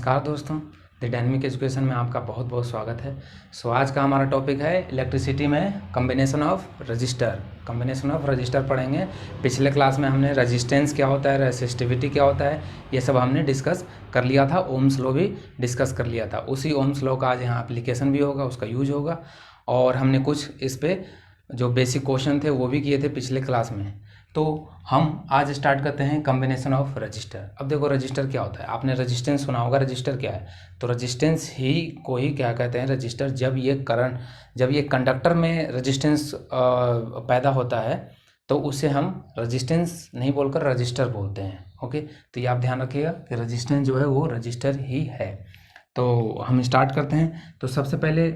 नमस्कार दोस्तों, the dynamic education में आपका बहुत बहुत स्वागत है। आज का हमारा टॉपिक है इलेक्ट्रिसिटी में कम्बिनेशन ऑफ रजिस्टर पढ़ेंगे। पिछले क्लास में हमने रेजिस्टेंस क्या होता है, रेसिस्टिविटी क्या होता है, ये सब हमने डिस्कस कर लिया था। ओम्स लॉ भी डिस्कस कर लिया था। उसी ओम्स लॉ का आज यहाँ एप्लीकेशन भी होगा, उसका यूज होगा। और हमने कुछ इस पर जो बेसिक क्वेश्चन थे वो भी किए थे पिछले क्लास में। तो हम आज स्टार्ट करते हैं कम्बिनेशन ऑफ रजिस्टर। अब देखो रजिस्टर क्या होता है, आपने रजिस्टेंस सुना होगा। रजिस्टर क्या है? तो रजिस्टेंस ही को ही क्या कहते हैं, रजिस्टर। जब ये कंडक्टर में रजिस्टेंस पैदा होता है तो उसे हम रजिस्टेंस नहीं बोलकर रजिस्टर बोलते हैं। ओके, तो ये आप ध्यान रखिएगा कि रजिस्टेंस जो है वो रजिस्टर ही है। तो हम स्टार्ट करते हैं। तो सबसे पहले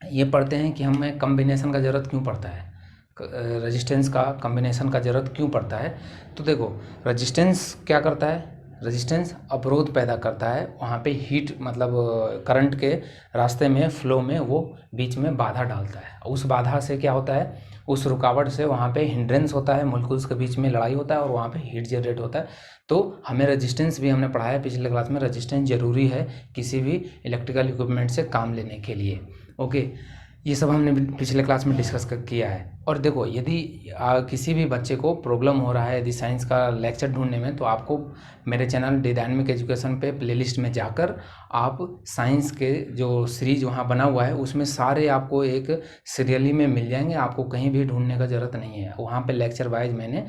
ये पढ़ते हैं कि हमें कम्बिनेशन का ज़रूरत क्यों पड़ता है, रेजिस्टेंस का कम्बिनेशन का ज़रूरत क्यों पड़ता है। तो देखो रजिस्टेंस क्या करता है, रजिस्टेंस अवरोध पैदा करता है। वहाँ पे हीट मतलब करंट के रास्ते में फ्लो में वो बीच में बाधा डालता है। उस बाधा से क्या होता है, उस रुकावट से वहाँ पे हिंड्रेंस होता है, मोलिक्यूल्स के बीच में लड़ाई होता है और वहाँ पे हीट जनरेट होता है। तो हमें रेजिस्टेंस भी हमने पढ़ाया पिछले क्लास में, रेजिस्टेंस ज़रूरी है किसी भी इलेक्ट्रिकल इक्विपमेंट से काम लेने के लिए। ओके, ये सब हमने पिछले क्लास में डिस्कस किया है। और देखो यदि किसी भी बच्चे को प्रॉब्लम हो रहा है यदि साइंस का लेक्चर ढूंढने में, तो आपको मेरे चैनल द डायनेमिक एजुकेशन पे प्लेलिस्ट में जाकर आप साइंस के जो सीरीज वहाँ बना हुआ है उसमें सारे आपको एक सीरियली में मिल जाएंगे। आपको कहीं भी ढूंढने का ज़रूरत नहीं है, वहाँ पे लेक्चर वाइज मैंने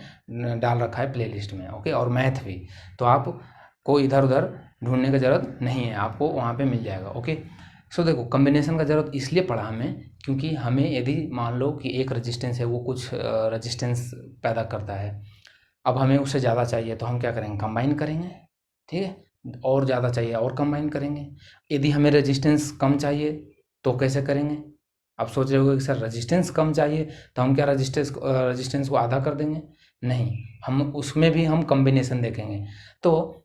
डाल रखा है प्लेलिस्ट में। ओके, और मैथ भी, तो आपको इधर उधर ढूंढने का ज़रूरत नहीं है, आपको वहाँ पर मिल जाएगा। ओके, सो देखो कम्बिनेशन का ज़रूरत इसलिए पड़ा हमें क्योंकि हमें यदि मान लो कि एक रेजिस्टेंस है वो कुछ रेजिस्टेंस पैदा करता है, अब हमें उससे ज़्यादा चाहिए तो हम क्या करेंगे, कंबाइन करेंगे। ठीक है, और ज़्यादा चाहिए और कंबाइन करेंगे। यदि हमें रेजिस्टेंस कम चाहिए तो कैसे करेंगे? आप सोच रहे हो कि सर रेजिस्टेंस कम चाहिए तो हम क्या रेजिस्टेंस को आधा कर देंगे? नहीं, हम उसमें भी हम कम्बिनेशन देखेंगे। तो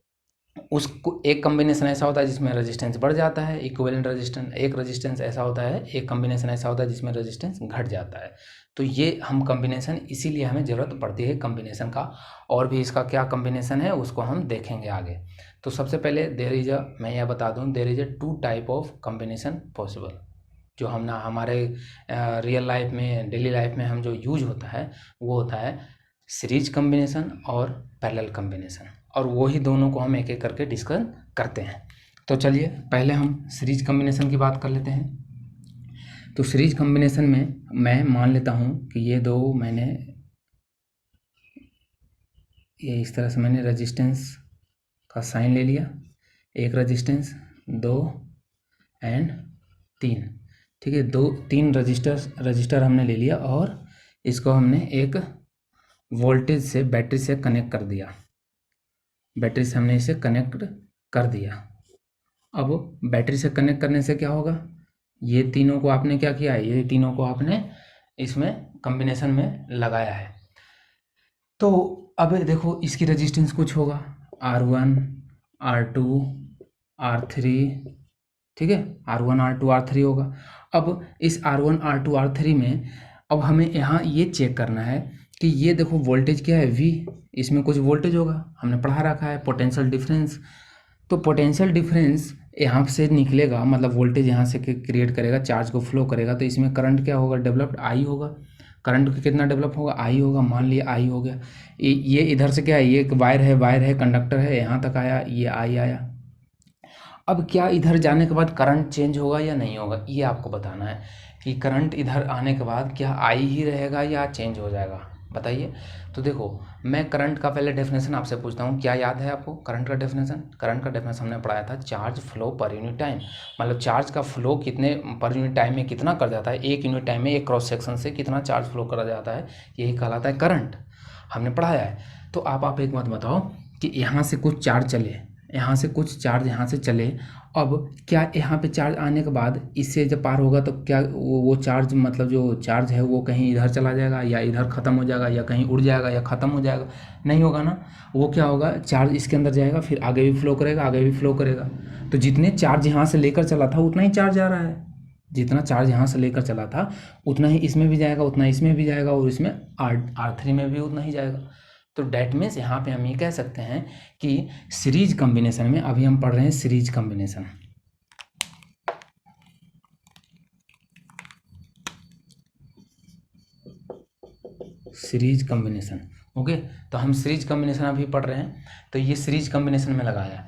उसको एक कम्बिनेशन ऐसा होता है जिसमें रेजिस्टेंस बढ़ जाता है, इक्विवेलेंट रेजिस्टेंस। एक रेजिस्टेंस ऐसा होता है, एक कम्बिनेशन ऐसा होता है जिसमें रेजिस्टेंस घट जाता है। तो ये हम कम्बिनेशन, इसीलिए हमें ज़रूरत पड़ती है कम्बिनेशन का। और भी इसका क्या कम्बिनेशन है उसको हम देखेंगे आगे। तो सबसे पहले मैं यह बता दूं, there is a 2 type of combination possible, जो हम ना हमारे रियल लाइफ में, डेली लाइफ में हम जो यूज होता है वो होता है सीरीज कम्बिनेशन और पैरेलल कम्बिनेशन। और वही दोनों को हम एक एक करके डिस्कस करते हैं। तो चलिए पहले हम सीरीज कम्बिनेशन की बात कर लेते हैं। तो सीरीज कम्बिनेशन में मैं मान लेता हूँ कि ये दो मैंने ये इस तरह से मैंने रेजिस्टेंस का साइन ले लिया, एक रेजिस्टेंस, 2 एंड 3। ठीक है, 3 रजिस्टर हमने ले लिया और इसको हमने एक वोल्टेज से बैटरी से कनेक्ट कर दिया। बैटरी से हमने इसे कनेक्ट कर दिया। अब बैटरी से कनेक्ट करने से क्या होगा, ये तीनों को आपने क्या किया है, ये तीनों को आपने इसमें कॉम्बिनेशन में लगाया है। तो अब देखो इसकी रेजिस्टेंस कुछ होगा, R1 R2 R3। ठीक है, R1 R2 R3 होगा। अब इस R1 R2 R3 में अब हमें यहाँ ये चेक करना है कि ये देखो वोल्टेज क्या है, V, इसमें कुछ वोल्टेज होगा, हमने पढ़ा रखा है पोटेंशियल डिफरेंस। तो पोटेंशियल डिफरेंस यहाँ से निकलेगा, मतलब वोल्टेज यहाँ से क्रिएट करेगा, चार्ज को फ्लो करेगा, तो इसमें करंट क्या होगा, डेवलप्ड I होगा। करंट कितना डेवलप होगा, I होगा। मान लिया I हो गया। ये इधर से क्या है, ये एक वायर है कंडक्टर है, यहाँ तक आया, ये I आया। अब क्या इधर जाने के बाद करंट चेंज होगा या नहीं होगा, ये आपको बताना है कि करंट इधर आने के बाद क्या I ही रहेगा या चेंज हो जाएगा, बताइए। तो देखो मैं करंट का पहले डेफिनेशन आपसे पूछता हूँ, क्या याद है आपको करंट का डेफिनेशन? करंट का डेफिनेशन हमने पढ़ाया था, charge flow per unit time. मतलब चार्ज का फ्लो कितने पर यूनिट टाइम में कितना कर जाता है, एक यूनिट टाइम में एक क्रॉस सेक्शन से कितना चार्ज फ्लो करा जाता है, यही कहलाता है करंट, हमने पढ़ाया है। तो आप एक बात बताओ कि यहाँ से कुछ चार्ज चले, यहाँ से कुछ चार्ज यहाँ से चले, अब क्या यहाँ पे चार्ज आने के बाद इससे जब पार होगा तो क्या वो चार्ज, मतलब जो चार्ज है वो कहीं इधर चला जाएगा या इधर ख़त्म हो जाएगा या कहीं उड़ जाएगा या ख़त्म हो जाएगा? नहीं होगा ना। वो क्या होगा, चार्ज इसके अंदर जाएगा, फिर आगे भी फ्लो करेगा, आगे भी फ्लो करेगा। तो जितने चार्ज यहाँ से लेकर चला था उतना ही चार्ज आ रहा है, जितना चार्ज यहाँ से लेकर चला था उतना ही इसमें भी जाएगा, उतना इसमें भी जाएगा और इसमें R3 में भी उतना ही जाएगा। तो डैट मीन्स यहाँ पे हम ये कह सकते हैं कि सीरीज कॉम्बिनेशन में, अभी हम पढ़ रहे हैं series combination, series combination. Okay, तो हम सीरीज कॉम्बिनेशन अभी पढ़ रहे हैं, तो ये सीरीज कॉम्बिनेशन में लगाया।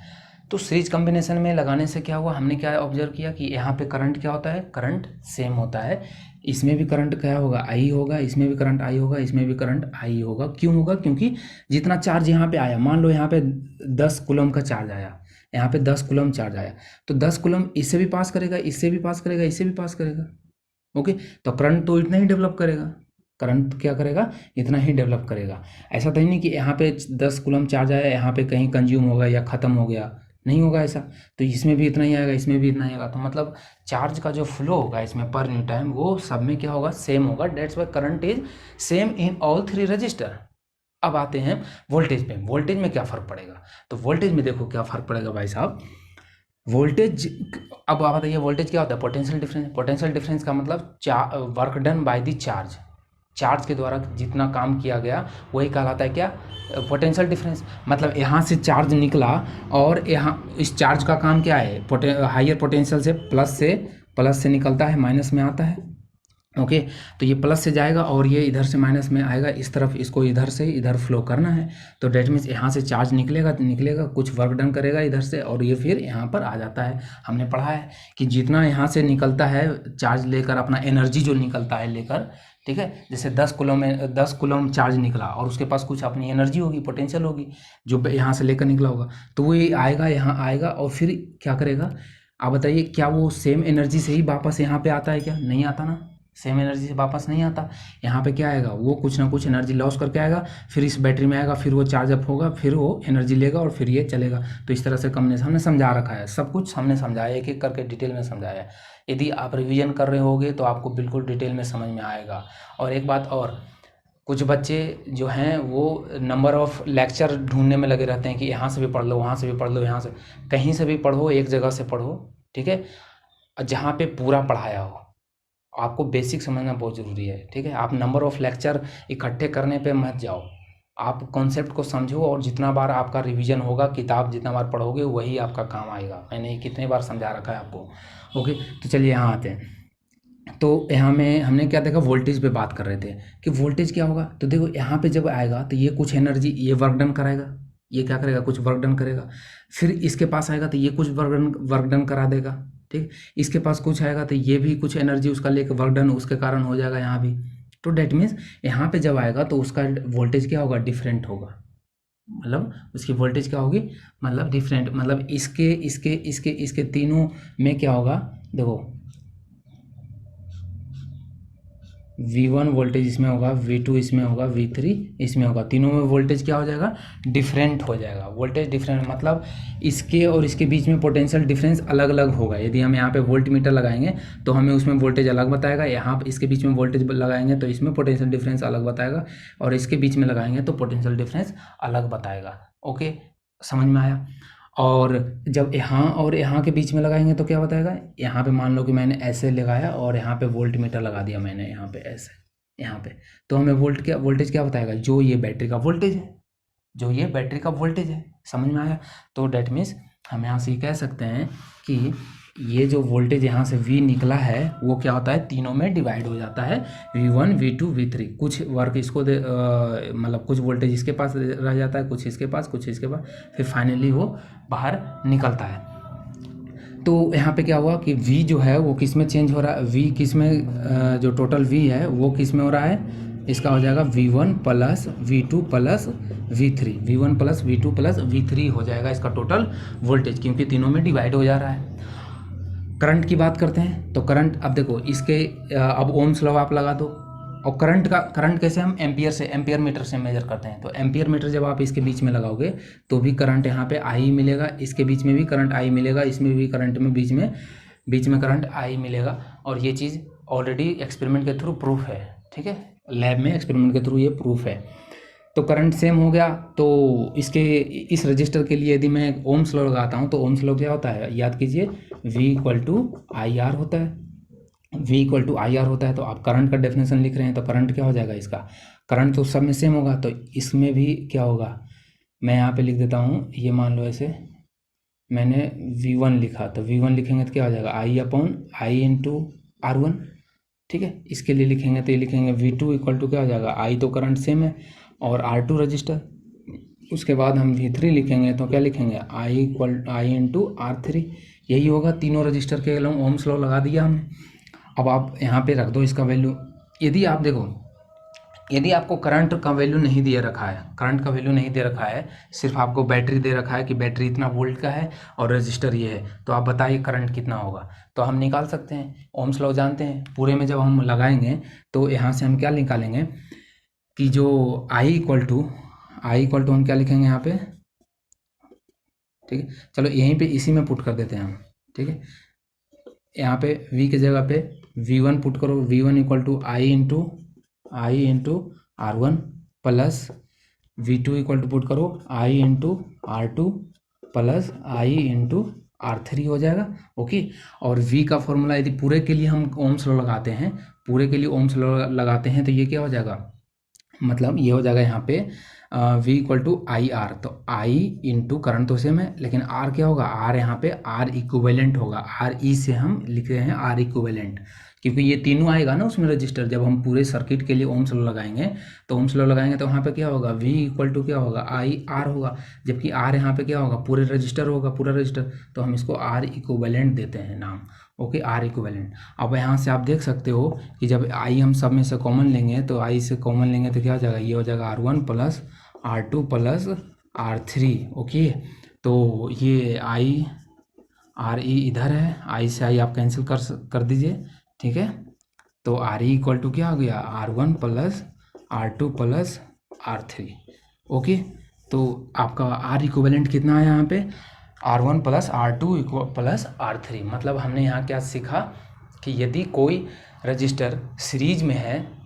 तो सीरीज कॉम्बिनेशन में लगाने से क्या हुआ, हमने क्या ऑब्जर्व किया कि यहाँ पे करंट क्या होता है, करंट सेम होता है। इसमें भी करंट क्या होगा, आई होगा, इसमें भी करंट आई होगा, इसमें भी करंट आई होगा। क्यों होगा, क्योंकि जितना चार्ज यहाँ पे आया, मान लो यहाँ पे 10 कूलम का चार्ज आया, यहाँ पे 10 कूलम चार्ज आया, तो 10 कूलम इससे भी पास करेगा, इससे भी पास करेगा, इससे भी पास करेगा। ओके, तो करंट तो इतना ही डेवलप करेगा, करंट क्या करेगा, इतना ही डेवलप करेगा। ऐसा तो नहीं कि यहाँ पे 10 कूलम चार्ज आया, यहाँ पे कहीं कंज्यूम होगा या ख़त्म हो गया, नहीं होगा ऐसा। तो इसमें भी इतना ही आएगा, इसमें भी इतना ही आएगा। तो मतलब चार्ज का जो फ्लो होगा इसमें पर न्यूटन टाइम, वो सब में क्या होगा, सेम होगा। That's why current is same in all 3 register. अब आते हैं वोल्टेज पे। वोल्टेज में क्या फ़र्क पड़ेगा, तो वोल्टेज में देखो क्या फ़र्क पड़ेगा भाई साहब। वोल्टेज, अब आप बताइए वोल्टेज क्या होता है, पोटेंशियल डिफरेंस। पोटेंशियल डिफरेंस का मतलब work done by the charge, charge के द्वारा जितना काम किया गया वही कहलाता है क्या, पोटेंशियल डिफरेंस। मतलब यहाँ से चार्ज निकला और यहाँ इस चार्ज का काम क्या है, हायर पोटेंशियल से प्लस से निकलता है, माइनस में आता है। ओके, तो ये प्लस से जाएगा और ये इधर से माइनस में आएगा, इस तरफ इसको इधर से इधर फ्लो करना है। तो डेट मीन्स यहाँ से चार्ज निकलेगा, कुछ वर्क डन करेगा इधर से, और ये फिर यहाँ पर आ जाता है। हमने पढ़ा है कि जितना यहाँ से निकलता है चार्ज लेकर, अपना एनर्जी जो निकलता है लेकर, ठीक है, जैसे 10 कूलम चार्ज निकला और उसके पास कुछ अपनी एनर्जी होगी, पोटेंशियल होगी, जो यहाँ से लेकर निकला होगा, तो वो आएगा, यहाँ आएगा और फिर क्या करेगा। आप बताइए, क्या वो सेम एनर्जी से ही वापस यहाँ पे आता है क्या, नहीं आता ना, सेम एनर्जी से वापस नहीं आता। यहाँ पे क्या आएगा, वो कुछ ना कुछ एनर्जी लॉस करके आएगा, फिर इस बैटरी में आएगा, फिर वो चार्ज अप होगा, फिर वो एनर्जी लेगा और फिर ये चलेगा। तो इस तरह से कॉम्बिनेशन हमने समझा रखा है, सब कुछ हमने समझाया, एक एक करके डिटेल में समझाया है। यदि आप रिवीजन कर रहे होगे तो आपको बिल्कुल डिटेल में समझ में आएगा। और एक बात और, कुछ बच्चे जो हैं वो नंबर ऑफ़ लेक्चर ढूंढने में लगे रहते हैं कि यहाँ से भी पढ़ लो, वहाँ से भी पढ़ लो, यहाँ से कहीं से भी पढ़ो, एक जगह से पढ़ो, ठीक है, जहाँ पे पूरा पढ़ाया हो। आपको बेसिक समझना बहुत ज़रूरी है, ठीक है। आप नंबर ऑफ़ लेक्चर इकट्ठे करने पे मत जाओ, आप कॉन्सेप्ट को समझो, और जितना बार आपका रिवीजन होगा, किताब जितना बार पढ़ोगे वही आपका काम आएगा। मैंने कितने बार समझा रखा है आपको। ओके, तो चलिए यहाँ आते हैं। तो यहाँ में हमने क्या देखा, वोल्टेज पे बात कर रहे थे कि वोल्टेज क्या होगा। तो देखो यहाँ पे जब आएगा तो ये कुछ एनर्जी, ये वर्क डन कराएगा, ये क्या करेगा, कुछ वर्क डन करेगा। फिर इसके पास आएगा तो ये कुछ वर्क डन करा देगा, ठीक। इसके पास कुछ आएगा तो ये भी कुछ एनर्जी उसका लेकर वर्क डन उसके कारण हो जाएगा यहाँ भी। तो डेट मीन्स यहाँ पे जब आएगा तो उसका वोल्टेज क्या होगा, डिफरेंट होगा। मतलब उसकी वोल्टेज क्या होगी, मतलब डिफरेंट, मतलब इसके तीनों में क्या होगा, देखो V1 वोल्टेज इसमें होगा, V2 इसमें होगा, V3 इसमें होगा, तीनों में वोल्टेज क्या हो जाएगा, डिफरेंट हो जाएगा। वोल्टेज डिफरेंट मतलब इसके और इसके बीच में पोटेंशियल डिफरेंस अलग अलग होगा। यदि हम यहाँ पे वोल्ट मीटर लगाएंगे तो हमें उसमें वोल्टेज अलग बताएगा, यहाँ इसके बीच में वोल्टेज लगाएंगे तो इसमें पोटेंशियल डिफरेंस अलग बताएगा, और इसके बीच में लगाएंगे तो पोटेंशियल डिफरेंस अलग बताएगा। ओके, समझ में आया। और जब यहाँ और यहाँ के बीच में लगाएंगे तो क्या बताएगा, यहाँ पे मान लो कि मैंने ऐसे लगाया और यहाँ पे वोल्ट मीटर लगा दिया मैंने, यहाँ पे ऐसे, यहाँ पे, तो हमें वोल्टेज क्या बताएगा, जो ये बैटरी का वोल्टेज है, जो ये बैटरी का वोल्टेज है। समझ में आया। तो डेट मीन्स हम यहाँ से कह सकते हैं कि ये जो वोल्टेज यहाँ से V निकला है वो क्या होता है, तीनों में डिवाइड हो जाता है, V1 V2 V3। कुछ वर्क इसको मतलब कुछ वोल्टेज इसके पास रह जाता है, कुछ इसके पास, कुछ इसके पास, फिर फाइनली वो बाहर निकलता है। तो यहाँ पे क्या हुआ कि V जो है वो किस में चेंज हो रहा है, V किस में, जो टोटल V है वो किस में हो रहा है, इसका हो जाएगा V1 plus V2 plus V3, V1 plus V2 plus V3 हो जाएगा इसका टोटल वोल्टेज, क्योंकि तीनों में डिवाइड हो जा रहा है। करंट की बात करते हैं तो करंट, अब देखो इसके अब ओम्स लॉ आप लगा दो, और करंट कैसे हम एम्पियर मीटर से मेजर करते हैं। तो एम्पियर मीटर जब आप इसके बीच में लगाओगे तो भी करंट यहाँ पे आई मिलेगा, इसके बीच में भी करंट आई मिलेगा, इसमें भी करंट में बीच में करंट आई मिलेगा। और ये चीज़ ऑलरेडी एक्सपेरिमेंट के थ्रू प्रूफ है, ठीक है, लैब में एक्सपेरिमेंट के थ्रू ये प्रूफ है। तो करंट सेम हो गया। तो इस रजिस्टर के लिए यदि मैं ओम्स लॉ लगाता हूँ तो ओम्स लॉ क्या होता है, याद कीजिए, V = IR होता है। V equal to I R होता है, तो आप करंट का डेफिनेशन लिख रहे हैं तो करंट क्या हो जाएगा, इसका करंट तो सब में सेम होगा, तो इसमें भी क्या होगा, मैं यहाँ पे लिख देता हूँ, ये मान लो ऐसे मैंने V1 लिखा, तो V1 लिखेंगे तो क्या हो जाएगा, I upon I into R1, ठीक है। इसके लिए लिखेंगे तो ये लिखेंगे V2 इक्वल टू क्या हो जाएगा, I तो करंट सेम है और R2 रजिस्टर, उसके बाद हम V3 लिखेंगे तो क्या लिखेंगे, I इंटू R3, यही होगा, तीनों रजिस्टर के ओम्स लॉ लगा दिया हमने। अब आप यहाँ पे रख दो इसका वैल्यू, यदि आप देखो, यदि आपको करंट का वैल्यू नहीं दिया रखा है, करंट का वैल्यू नहीं दे रखा है, सिर्फ आपको बैटरी दे रखा है कि बैटरी इतना वोल्ट का है और रजिस्टर ये है, तो आप बताइए करंट कितना होगा, तो हम निकाल सकते हैं, ओम्स लॉ जानते हैं। पूरे में जब हम लगाएंगे तो यहाँ से हम क्या निकालेंगे कि जो I इक्वल टू हम क्या लिखेंगे यहाँ पे, ठीक है, चलो यहीं पे इसी में पुट कर देते हैं हम, ठीक है। यहाँ पे V की जगह पे V1 पुट करो, V1 equal to I into R1 plus V2 equal to put करो I into R2 plus I into R3 हो जाएगा, ओके। और V का फॉर्मूला यदि पूरे के लिए हम ओम्स लॉ लगाते हैं, पूरे के लिए ओम्स लॉ लगाते हैं तो ये क्या हो जाएगा, मतलब ये हो जाएगा यहाँ पे V equal to I R, तो I इंटू करंट तो सेम है, लेकिन R क्या होगा, R यहाँ पे R इक्विवेलेंट होगा, RE से हम लिख रहे हैं R इक्विवेलेंट, क्योंकि ये तीनों आएगा ना उसमें रजिस्टर, जब हम पूरे सर्किट के लिए ओम्स लॉ लगाएंगे तो ओम्स लॉ लगाएंगे तो वहाँ पे क्या होगा, V इक्वल टू क्या होगा, आई आर होगा, जबकि R यहाँ पे क्या होगा, पूरे रजिस्टर होगा, पूरा रजिस्टर, तो हम इसको R इक्विवेलेंट देते हैं नाम, ओके, R इक्विवेलेंट। अब यहाँ से आप देख सकते हो कि जब I हम सब में से कॉमन लेंगे, तो I से कॉमन लेंगे तो क्या हो जाएगा, ये हो जाएगा R1 plus R2 plus R3, okay. तो ये RE इधर है, I से I आप कैंसिल कर दीजिए, ठीक है। तो RE इक्वल टू क्या हो गया, R1 plus R2 plus R3, okay. तो आपका R इक्विवेलेंट कितना है यहाँ पे, R1 plus R2 plus R3, मतलब हमने यहाँ क्या सीखा कि यदि कोई रजिस्टर सीरीज में है,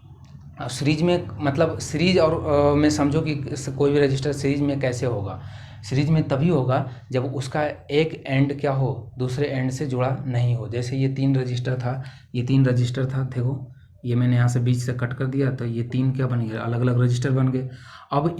सीरीज में मतलब सीरीज और में समझो कि कोई भी रजिस्टर सीरीज में कैसे होगा, सीरीज में तभी होगा जब उसका एक एंड क्या हो, दूसरे एंड से जुड़ा नहीं हो। जैसे ये 3 रजिस्टर था, ये 3 रजिस्टर था, देखो ये मैंने यहाँ से बीच से कट कर दिया, तो ये 3 क्या बन गया, अलग अलग रजिस्टर बन गए। अब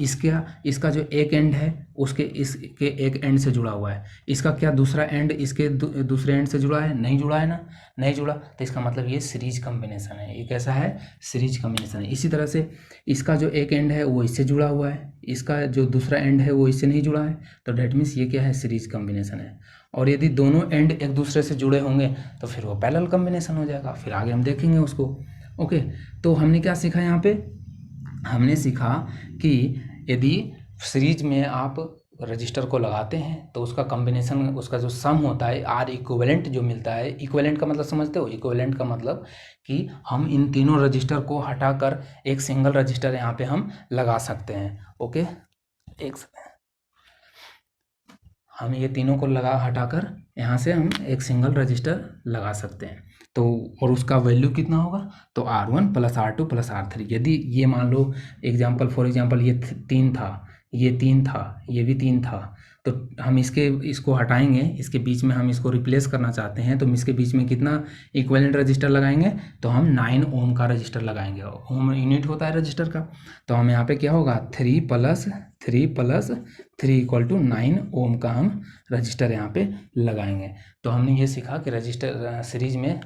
इसका जो एक एंड है उसके इसके एक एंड से जुड़ा हुआ है, इसका क्या दूसरा एंड इसके दूसरे एंड से जुड़ा है, नहीं जुड़ा है ना, नहीं जुड़ा, तो इसका मतलब ये सीरीज कॉम्बिनेशन है, ये कैसा है, सीरीज कॉम्बिनेशन है। इसी तरह से इसका जो एक एंड है वो इससे जुड़ा हुआ है, इसका जो दूसरा एंड है वो इससे नहीं जुड़ा है, तो डेट मीन्स ये क्या है, सीरीज कॉम्बिनेशन है। और यदि दोनों एंड एक दूसरे से जुड़े होंगे तो फिर वो पैरेलल कॉम्बिनेशन हो जाएगा, फिर आगे हम देखेंगे उसको, ओके। तो हमने क्या सीखा यहाँ पे, हमने सीखा कि यदि सीरीज में आप रजिस्टर को लगाते हैं तो उसका कॉम्बिनेशन, उसका जो सम होता है R इक्विवेलेंट जो मिलता है, इक्विवेलेंट का मतलब समझते हो, इक्विवेलेंट का मतलब कि हम इन तीनों रजिस्टर को हटाकर एक सिंगल रजिस्टर यहाँ पे हम लगा सकते हैं, ओके। हम ये तीनों को हटाकर यहाँ से हम एक सिंगल रजिस्टर लगा सकते हैं, तो और उसका वैल्यू कितना होगा, तो R1 plus R2 plus R3। यदि ये मान लो फॉर एग्जांपल ये 3 था, ये 3 था, ये भी 3 था, तो हम इसको हटाएंगे, इसके बीच में हम इसको रिप्लेस करना चाहते हैं, तो हम इसके बीच में कितना इक्विवेलेंट रजिस्टर लगाएंगे, तो हम 9 ओम का रजिस्टर लगाएंगे, ओम यूनिट होता है रजिस्टर का। तो हम यहाँ पे क्या होगा, 3 प्लस 3 इक्वल टू 9 ओम का हम रजिस्टर यहाँ पे लगाएंगे। तो हमने ये सीखा कि रजिस्टर सीरीज में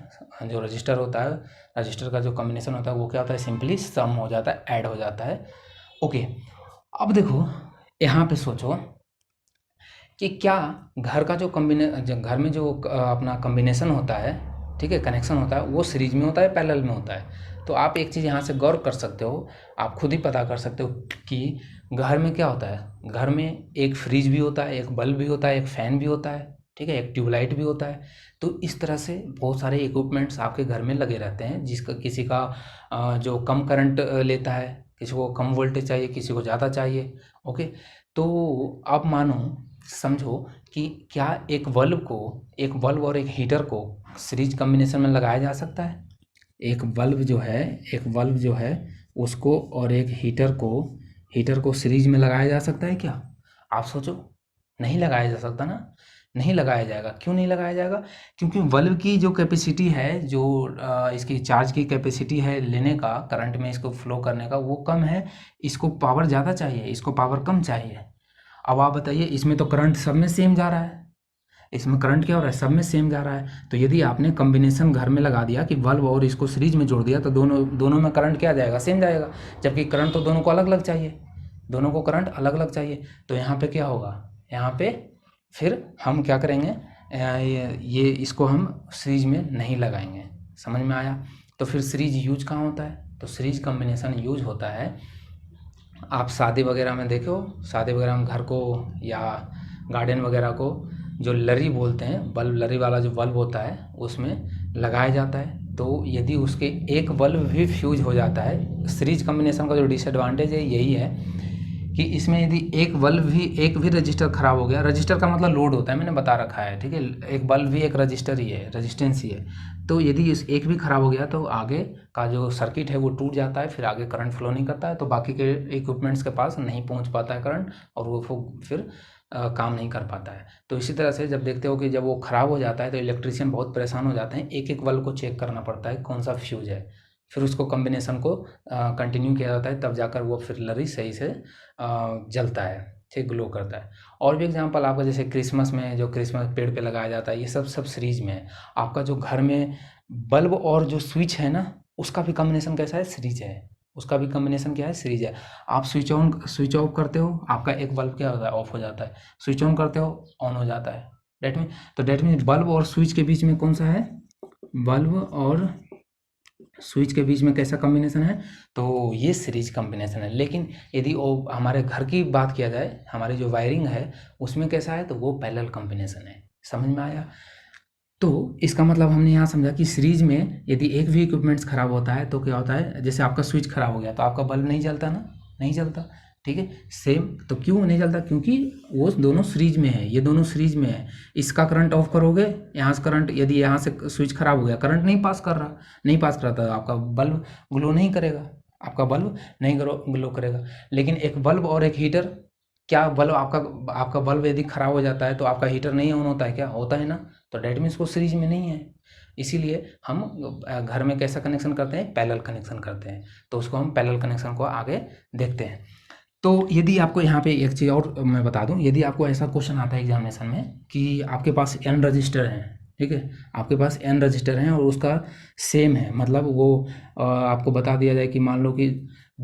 जो रजिस्टर होता है, रजिस्टर का जो कॉम्बिनेशन होता है वो क्या होता है, सिंपली सम हो जाता है, ऐड हो जाता है, ओके। अब देखो यहाँ पे सोचो कि क्या घर का जो घर में जो अपना कॉम्बिनेशन होता है, ठीक है, कनेक्शन होता है, वो सीरीज में होता है पैरेलल में होता है। तो आप एक चीज़ यहाँ से गौर कर सकते हो, आप खुद ही पता कर सकते हो कि घर में क्या होता है, घर में एक फ्रिज भी होता है, एक बल्ब भी होता है, एक फ़ैन भी होता है, ठीक है, एक ट्यूबलाइट भी होता है। तो इस तरह से बहुत सारे इक्विपमेंट्स आपके घर में लगे रहते हैं, जिसका किसी का जो कम करंट लेता है, किसी को कम वोल्टेज चाहिए, किसी को ज़्यादा चाहिए, ओके। तो आप समझो कि क्या एक बल्ब और एक हीटर को सीरीज कॉम्बिनेशन में लगाया जा सकता है, एक बल्ब जो है उसको और एक हीटर को सीरीज में लगाया जा सकता है क्या, आप सोचो, नहीं लगाया जा सकता ना, नहीं लगाया जाएगा। क्यों नहीं लगाया जाएगा? क्योंकि बल्ब की जो कैपेसिटी है, जो इसकी चार्ज की कैपेसिटी है लेने का, करंट में इसको फ्लो करने का, वो कम है। इसको पावर ज़्यादा चाहिए, इसको पावर कम चाहिए। अब आप बताइए, इसमें तो करंट सब में सेम जा रहा है, इसमें करंट क्या हो रहा है, सब में सेम जा रहा है। तो यदि आपने कॉम्बिनेशन घर में लगा दिया कि बल्ब और इसको सीरीज में जोड़ दिया, तो दोनों दोनों में करंट क्या जाएगा, सेम जाएगा। जबकि करंट तो दोनों को अलग अलग चाहिए, दोनों को करंट अलग अलग चाहिए। तो यहाँ पे क्या होगा, यहाँ पे फिर हम क्या करेंगे, ये इसको हम सीरीज में नहीं लगाएंगे। समझ में आया? तो फिर सीरीज यूज कहाँ होता है? तो सीरीज कॉम्बिनेशन यूज होता है, आप शादी वगैरह में देखो, शादी वगैरह में घर को या गार्डन वगैरह को जो लरी बोलते हैं, बल्ब, लरी वाला जो बल्ब होता है उसमें लगाया जाता है। तो यदि उसके एक बल्ब भी फ्यूज हो जाता है, सीरीज कॉम्बिनेशन का जो डिसएडवांटेज है यही है कि इसमें यदि एक भी रजिस्टर ख़राब हो गया, रजिस्टर का मतलब लोड होता है, मैंने बता रखा है, ठीक है। एक बल्ब भी एक रजिस्टर ही है, रजिस्टेंस ही है। तो यदि इस एक भी ख़राब हो गया तो आगे का जो सर्किट है वो टूट जाता है, फिर आगे करंट फ्लो नहीं करता है, तो बाकी के इक्विपमेंट्स के पास नहीं पहुंच पाता है करंट, और वो फिर काम नहीं कर पाता है। तो इसी तरह से जब देखते हो कि जब वो ख़राब हो जाता है तो इलेक्ट्रीशियन बहुत परेशान हो जाते हैं, एक एक बल्ब को चेक करना पड़ता है कौन सा फ्यूज है, फिर उसको कॉम्बिनेशन को कंटिन्यू किया जाता है, तब जाकर वो फिर लरी सही से जलता है, ठीक, ग्लो करता है। और भी एग्जांपल आपका, जैसे क्रिसमस में जो क्रिसमस पेड़ पे लगाया जाता है, ये सब सीरीज में है। आपका जो घर में बल्ब और जो स्विच है ना, उसका भी कॉम्बिनेशन कैसा है, सीरीज है। उसका भी कॉम्बिनेशन क्या है, सीरीज है। आप स्विच ऑफ करते हो, आपका एक बल्ब क्या होता है, ऑफ हो जाता है। स्विच ऑन करते हो, ऑन हो जाता है। डेट मीन बल्ब और स्विच के बीच में कौन सा है, बल्ब और स्विच के बीच में कैसा कॉम्बिनेशन है, तो ये सीरीज कॉम्बिनेशन है। लेकिन यदि वो हमारे घर की बात किया जाए, हमारी जो वायरिंग है उसमें कैसा है, तो वो पैरेलल कॉम्बिनेशन है। समझ में आया? तो इसका मतलब हमने यहाँ समझा कि सीरीज में यदि एक भी इक्विपमेंट्स खराब होता है तो क्या होता है, जैसे आपका स्विच खराब हो गया तो आपका बल्ब नहीं जलता ना, नहीं जलता, ठीक है। सेम, तो क्यों नहीं जलता, क्योंकि वो दोनों सीरीज में है, ये दोनों सीरीज में है। इसका करंट ऑफ करोगे, यहाँ से करंट, यदि यहाँ से स्विच खराब हो गया, करंट नहीं पास कर रहा, नहीं पास कर रहा, तो आपका बल्ब ग्लो नहीं करेगा, आपका बल्ब नहीं ग्लो करेगा। लेकिन एक बल्ब और एक हीटर, क्या बल्ब आपका बल्ब यदि खराब हो जाता है तो आपका हीटर नहीं ऑन होता है क्या, होता है ना। तो डेट मीन्स वो सीरीज में नहीं है। इसीलिए हम घर में कैसा कनेक्शन करते हैं, पैरेलल कनेक्शन करते हैं। तो उसको हम पैरेलल कनेक्शन को आगे देखते हैं। तो यदि आपको यहाँ पे एक चीज़ और मैं बता दूं, यदि आपको ऐसा क्वेश्चन आता है एग्जामिनेशन में कि आपके पास n रजिस्टर हैं, ठीक है, आपके पास n रजिस्टर हैं और उसका सेम है, मतलब वो आपको बता दिया जाए कि मान लो कि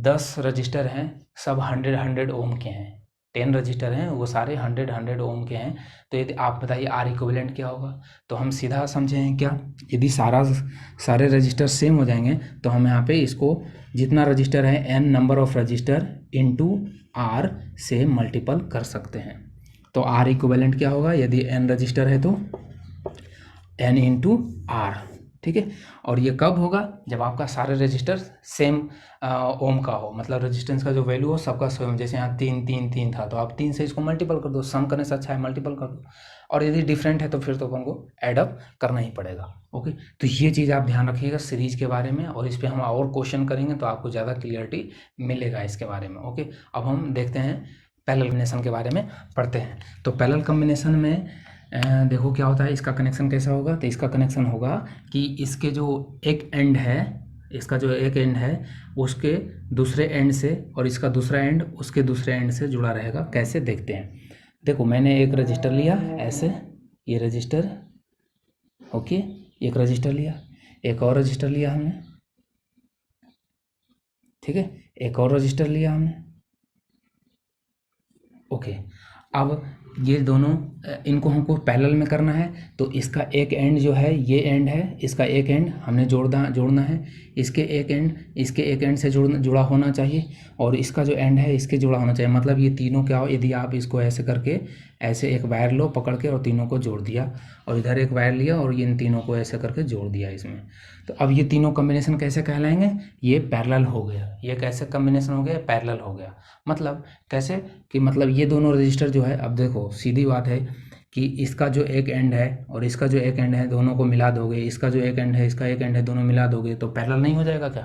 10 रजिस्टर हैं, सब 100 ओम के हैं, 10 रजिस्टर हैं वो सारे 100 ओम के हैं। तो यदि आप बताइए आर इक्विवेलेंट क्या होगा, तो हम सीधा समझें क्या, यदि सारे रजिस्टर सेम हो जाएंगे तो हम यहाँ पे इसको जितना रजिस्टर है n number of register into r से मल्टीपल कर सकते हैं। तो r इक्विवेलेंट क्या होगा, यदि n रजिस्टर है तो n इंटू आर, ठीक है। और ये कब होगा, जब आपका सारे रजिस्टर सेम ओम का हो, मतलब रेजिस्टेंस का जो वैल्यू हो सबका सेम। जैसे यहाँ 3 था तो आप 3 से इसको मल्टीपल कर दो, सम करने से अच्छा है मल्टीपल कर दो। और यदि डिफरेंट है तो फिर तो अपन को एड अप करना ही पड़ेगा। ओके, तो ये चीज़ आप ध्यान रखिएगा सीरीज के बारे में, और इस पर हम और क्वेश्चन करेंगे तो आपको ज़्यादा क्लियरिटी मिलेगा इसके बारे में। ओके, अब हम देखते हैं पैरेलल कॉम्बिनेशन के बारे में पढ़ते हैं। तो पैरेलल कॉम्बिनेशन में देखो क्या होता है, इसका कनेक्शन कैसा होगा। तो इसका कनेक्शन होगा कि इसके जो एक एंड है, इसका जो एक एंड है उसके दूसरे एंड से, और इसका दूसरा एंड उसके दूसरे एंड से जुड़ा रहेगा। कैसे, देखते हैं। देखो मैंने एक रजिस्टर लिया ऐसे, ये रजिस्टर, ओके, एक रजिस्टर लिया, एक और रजिस्टर लिया हमने, ठीक है, एक और रजिस्टर लिया हमने, ओके। अब ये दोनों, इनको हमको पैरेलल में करना है, तो इसका एक एंड जो है, ये एंड है, इसका एक एंड हमने जोड़ना है, इसके एक एंड से जुड़ा होना चाहिए, और इसका जो एंड है इसके जुड़ा होना चाहिए। मतलब ये तीनों क्या हो, यदि आप इसको ऐसे करके, ऐसे एक वायर लो पकड़ के और तीनों को जोड़ दिया, और इधर एक वायर लिया और इन तीनों को ऐसे करके जोड़ दिया इसमें, तो अब ये तीनों कॉम्बिनेशन कैसे कहलाएंगे, ये पैरेलल हो गया। ये कैसे कॉम्बिनेशन हो गया, पैरेलल हो गया। मतलब कैसे, कि मतलब ये दोनों रजिस्टर जो है, अब देखो सीधी बात है कि इसका जो एक एंड है और इसका जो एक एंड है, दोनों को मिला दोगे, इसका जो एक एंड है इसका एक एंड है, दोनों मिला दोगे तो पैरेलल नहीं हो जाएगा क्या।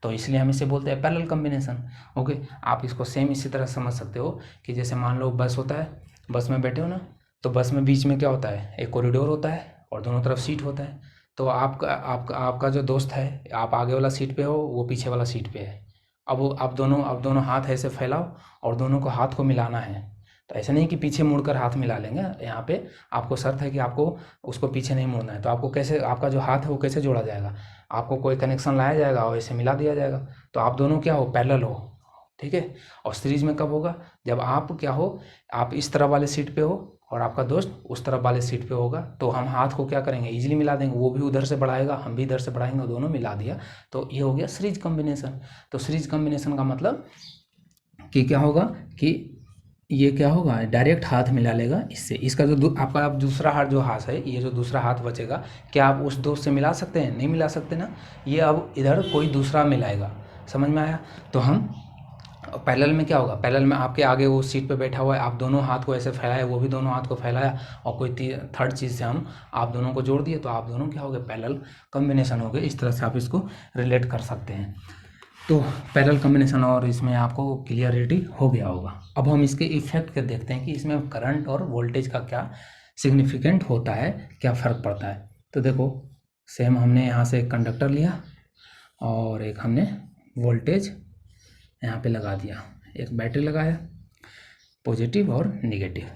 तो इसलिए हम इसे बोलते हैं पैरेलल कॉम्बिनेशन। ओके, आप इसको सेम इसी तरह समझ सकते हो कि जैसे मान लो बस होता है, बस में बैठे हो ना, तो बस में बीच में क्या होता है, एक कॉरिडोर होता है और दोनों तरफ सीट होता है। तो आपका जो दोस्त है, आप आगे वाला सीट पे हो, वो पीछे वाला सीट पे है। अब आप दोनों हाथ ऐसे फैलाओ और दोनों को हाथ को मिलाना है। तो ऐसा नहीं कि पीछे मुड़कर हाथ मिला लेंगे, यहाँ पे आपको शर्त है कि आपको उसको पीछे नहीं मुड़ना है। तो आपको कैसे, आपका जो हाथ है वो कैसे जोड़ा जाएगा, आपको कोई कनेक्शन लाया जाएगा और ऐसे मिला दिया जाएगा। तो आप दोनों क्या हो, पैरेलल हो, ठीक है। और सीरीज में कब होगा, जब आप क्या हो, आप इस तरफ वाले सीट पे हो और आपका दोस्त उस तरफ वाले सीट पे होगा। तो हम हाथ को क्या करेंगे, इजीली मिला देंगे, वो भी उधर से बढ़ाएगा, हम भी इधर से बढ़ाएंगे, दोनों मिला दिया। तो ये हो गया सीरीज कॉम्बिनेशन। तो सीरीज कॉम्बिनेशन का मतलब कि क्या होगा कि ये क्या होगा, डायरेक्ट हाथ मिला लेगा इससे। इसका जो आपका अब दूसरा हाथ जो हाथ है, ये जो दूसरा हाथ बचेगा, क्या आप उस दोस्त से मिला सकते हैं, नहीं मिला सकते ना। ये अब इधर कोई दूसरा मिलाएगा, समझ में आया। तो हम पैरेलल में क्या होगा, पैरेलल में आपके आगे वो सीट पे बैठा हुआ है, आप दोनों हाथ को ऐसे फैलाए, वो भी दोनों हाथ को फैलाया, और कोई थर्ड चीज़ से हम आप दोनों को जोड़ दिए, तो आप दोनों क्या हो गए, पैरेलल कॉम्बिनेशन हो गए। इस तरह से आप इसको रिलेट कर सकते हैं। तो पैरेलल कॉम्बिनेशन और इसमें आपको क्लियरिटी हो गया होगा। अब हम इसके इफेक्ट के देखते हैं कि इसमें करंट और वोल्टेज का क्या सिग्निफिकेंट होता है, क्या फ़र्क पड़ता है। तो देखो, सेम हमने यहाँ से एक कंडक्टर लिया और एक हमने वोल्टेज यहाँ पे लगा दिया, एक बैटरी लगाया, पॉजिटिव और नेगेटिव।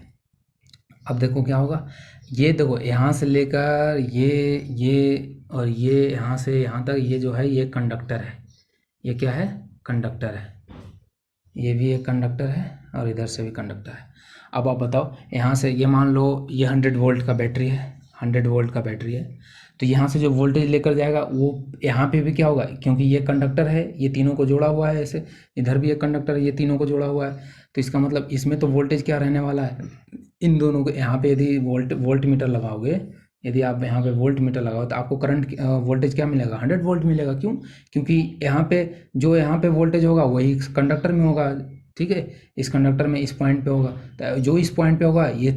अब देखो क्या होगा, ये देखो यहाँ से लेकर ये और ये यहाँ से यहाँ तक, ये जो है ये कंडक्टर है, ये क्या है, कंडक्टर है, ये भी एक कंडक्टर है और इधर से भी कंडक्टर है। अब आप बताओ, यहाँ से ये मान लो ये 100 वोल्ट का बैटरी है, 100 वोल्ट का बैटरी है। तो यहाँ से जो वोल्टेज लेकर जाएगा वो यहाँ पे भी क्या होगा, क्योंकि ये कंडक्टर है, ये तीनों को जोड़ा हुआ है ऐसे, इधर भी एक कंडक्टर है, ये तीनों को जोड़ा हुआ है। तो इसका मतलब इसमें तो वोल्टेज क्या रहने वाला है, इन दोनों को। यहाँ पे यदि वोल्ट मीटर लगाओगे, यदि आप यहाँ पे वोल्ट मीटर लगाओ तो आपको करंट वोल्टेज क्या मिलेगा, 100 वोल्ट मिलेगा। क्यों, क्योंकि यहाँ पे जो यहाँ पे वोल्टेज होगा वही कंडक्टर में होगा, ठीक है। इस कंडक्टर में इस पॉइंट पे होगा, तो जो इस पॉइंट पे होगा ये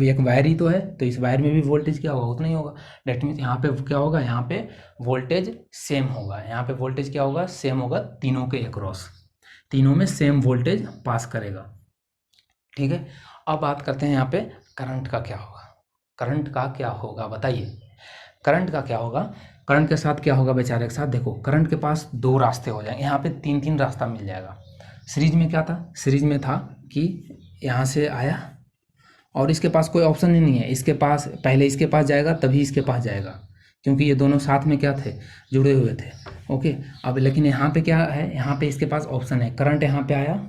एक वायर ही तो है, तो इस वायर में भी वोल्टेज क्या होगा, उतना ही होगा। डेट मीन्स यहाँ पे क्या होगा, यहाँ पे वोल्टेज सेम होगा, यहाँ पे वोल्टेज क्या होगा, सेम होगा, तीनों के अक्रॉस, तीनों में सेम वोल्टेज पास करेगा, ठीक है। अब बात करते हैं यहाँ पे करंट का क्या होगा, करंट का क्या होगा बताइए, करंट का क्या होगा। करंट के साथ क्या होगा बेचारे के साथ, देखो करंट के पास दो रास्ते हो जाएंगे, यहाँ पे तीन तीन रास्ता मिल जाएगा। सीरीज में क्या था, सीरीज में था कि यहाँ से आया और इसके पास कोई ऑप्शन ही नहीं है, इसके पास पहले इसके पास जाएगा तभी इसके पास जाएगा, क्योंकि ये दोनों साथ में क्या थे, जुड़े हुए थे, ओके। अब लेकिन यहाँ पे क्या है, यहाँ पे इसके पास ऑप्शन है, करंट यहाँ पे आया,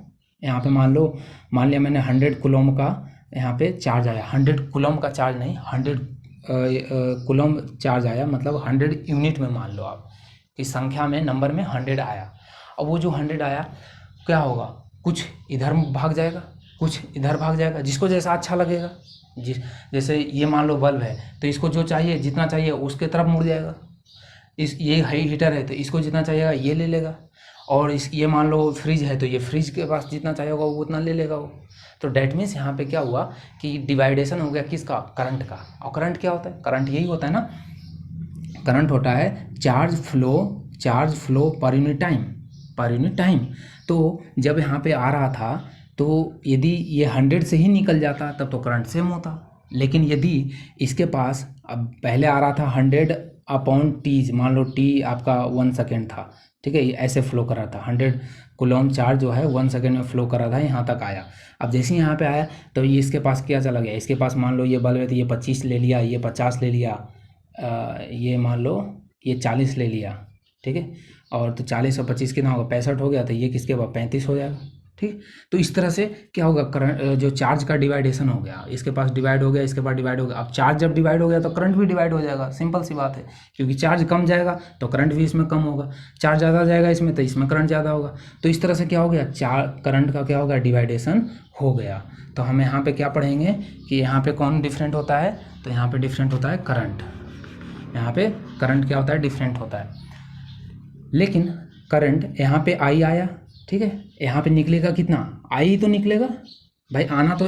यहाँ पे मान लिया मैंने 100 कूलम का यहाँ पे चार्ज आया, 100 कूलम का चार्ज नहीं, 100 कूलम चार्ज आया, मतलब 100 यूनिट में मान लो आप, इस संख्या में नंबर में 100 आया। अब वो जो 100 आया क्या होगा, कुछ इधर भाग जाएगा, कुछ इधर भाग जाएगा, जिसको जैसा अच्छा लगेगा। जैसे ये मान लो बल्ब है, तो इसको जो चाहिए जितना चाहिए उसके तरफ मुड़ जाएगा। ये हीटर है तो इसको जितना चाहिएगा ये ले लेगा, और ये मान लो फ्रिज है तो ये फ्रिज के पास जितना चाहिए होगा वो उतना ले लेगा वो। तो डैट मीन्स यहाँ पे क्या हुआ कि डिवाइडेशन हो गया किसका, करंट का। और करंट क्या होता है, करंट यही होता है ना, करंट होता है charge flow per unit time. तो जब यहाँ पे आ रहा था तो यदि ये 100 से ही निकल जाता तब तो करंट सेम होता, लेकिन यदि इसके पास अब पहले आ रहा था 100/t, मान लो t आपका 1 सेकेंड था, ठीक है, ऐसे फ्लो कर रहा था, 100 कूलम चार्ज जो है 1 सेकेंड में फ्लो कर रहा था, यहाँ तक आया। अब जैसे ही यहाँ पे आया तो ये इसके पास क्या चला गया, इसके पास मान लो ये बल्ब है तो ये 25 ले लिया, ये 50 ले लिया, ये मान लो ये 40 ले लिया, ठीक है। और तो 40 और 25 कितना होगा, 65 हो गया, तो ये किसके पास 35 हो जाएगा, ठीक। तो इस तरह से क्या होगा, करंट जो चार्ज का डिवाइडेशन हो गया, इसके पास डिवाइड हो गया, इसके पास डिवाइड हो गया। अब चार्ज जब डिवाइड हो गया तो करंट भी डिवाइड हो जाएगा, सिंपल सी बात है, क्योंकि चार्ज कम जाएगा तो करंट भी इसमें कम होगा, चार्ज ज़्यादा जाएगा इसमें तो इसमें करंट ज़्यादा होगा। तो इस तरह से क्या हो गया, करंट का क्या होगा, डिवाइडेशन हो गया। तो हम यहाँ पे क्या पढ़ेंगे कि यहाँ पे कौन डिफरेंट होता है, तो यहाँ पे डिफरेंट होता है करंट, यहाँ पे करंट क्या होता है, डिफरेंट होता है। लेकिन करंट यहाँ पे आई आया, ठीक है, यहाँ पे निकलेगा कितना, आई तो निकलेगा भाई, आना तो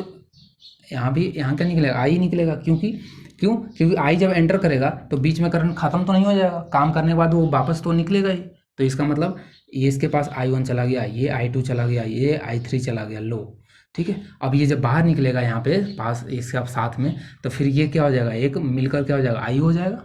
यहाँ भी, यहाँ क्या निकलेगा, आई निकलेगा। क्योंकि आई जब एंटर करेगा तो बीच में करंट खत्म तो नहीं हो जाएगा, काम करने के बाद वो वापस तो निकलेगा ही। तो इसका मतलब ये इसके पास I1 चला गया, ये I2 चला गया, ये I3 चला गया, लो ठीक है। अब ये जब बाहर निकलेगा यहाँ पे पास इसके अब साथ में, तो फिर ये क्या हो जाएगा, एक मिलकर क्या हो जाएगा, आई हो जाएगा।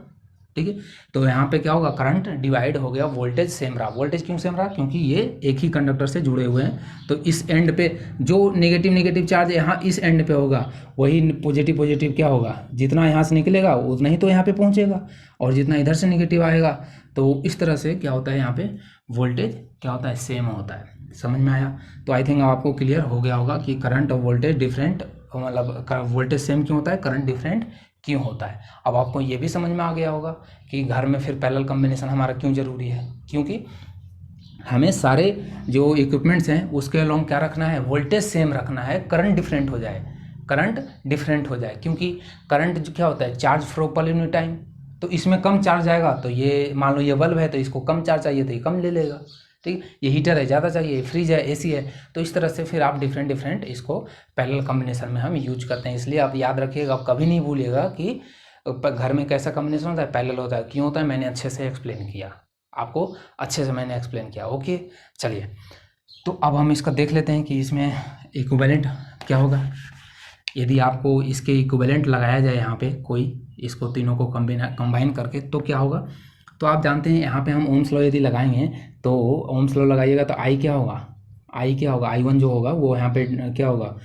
ठीक है, तो यहाँ पे क्या होगा, करंट डिवाइड हो गया, वोल्टेज सेम रहा। वोल्टेज क्यों सेम रहा, क्योंकि ये एक ही कंडक्टर से जुड़े हुए हैं। तो इस एंड पे जो नेगेटिव नेगेटिव चार्ज यहाँ इस एंड पे होगा, वही पॉजिटिव पॉजिटिव क्या होगा, जितना यहाँ से निकलेगा उतना ही तो यहाँ पे पहुँचेगा, और जितना इधर से नेगेटिव आएगा। तो इस तरह से क्या होता है, यहाँ पे वोल्टेज क्या होता है, सेम होता है। समझ में आया? तो आई थिंक आपको क्लियर हो गया होगा कि करंट और वोल्टेज डिफरेंट, मतलब वोल्टेज सेम क्यों होता है, करंट डिफरेंट क्यों होता है। अब आपको ये भी समझ में आ गया होगा कि घर में फिर पैरेलल कॉम्बिनेशन हमारा क्यों ज़रूरी है, क्योंकि हमें सारे जो इक्विपमेंट्स हैं उसके अलोंग क्या रखना है, वोल्टेज सेम रखना है, करंट डिफरेंट हो जाए, करंट डिफरेंट हो जाए। क्योंकि करंट जो क्या होता है, charge flow per unit time. तो इसमें कम चार्ज आएगा, तो ये मान लो ये बल्ब है तो इसको कम चार्ज चाहिए तो ये कम ले लेगा। ठीक, ये हीटर है ज़्यादा चाहिए, फ्रिज है, एसी है। तो इस तरह से फिर आप डिफरेंट डिफरेंट इसको पैरेलल कॉम्बिनेशन में हम यूज करते हैं। इसलिए आप याद रखिएगा, आप कभी नहीं भूलिएगा कि घर में कैसा कॉम्बिनेशन होता है, पैरेलल होता है। क्यों होता है, मैंने अच्छे से एक्सप्लेन किया, आपको अच्छे से मैंने एक्सप्लेन किया। ओके, चलिए, तो अब हम इसका देख लेते हैं कि इसमें इक्विवेलेंट क्या होगा। यदि आपको इसके इक्विवेलेंट लगाया जाए यहाँ पे कोई, इसको तीनों को कंबाइन करके, तो क्या होगा। तो आप जानते हैं यहाँ पे हम ओम्स लॉ यदि लगाएंगे, तो ओम्स लॉ लगाइएगा तो आई क्या होगा, आई क्या होगा, I1 जो होगा वो यहाँ पे क्या होगा,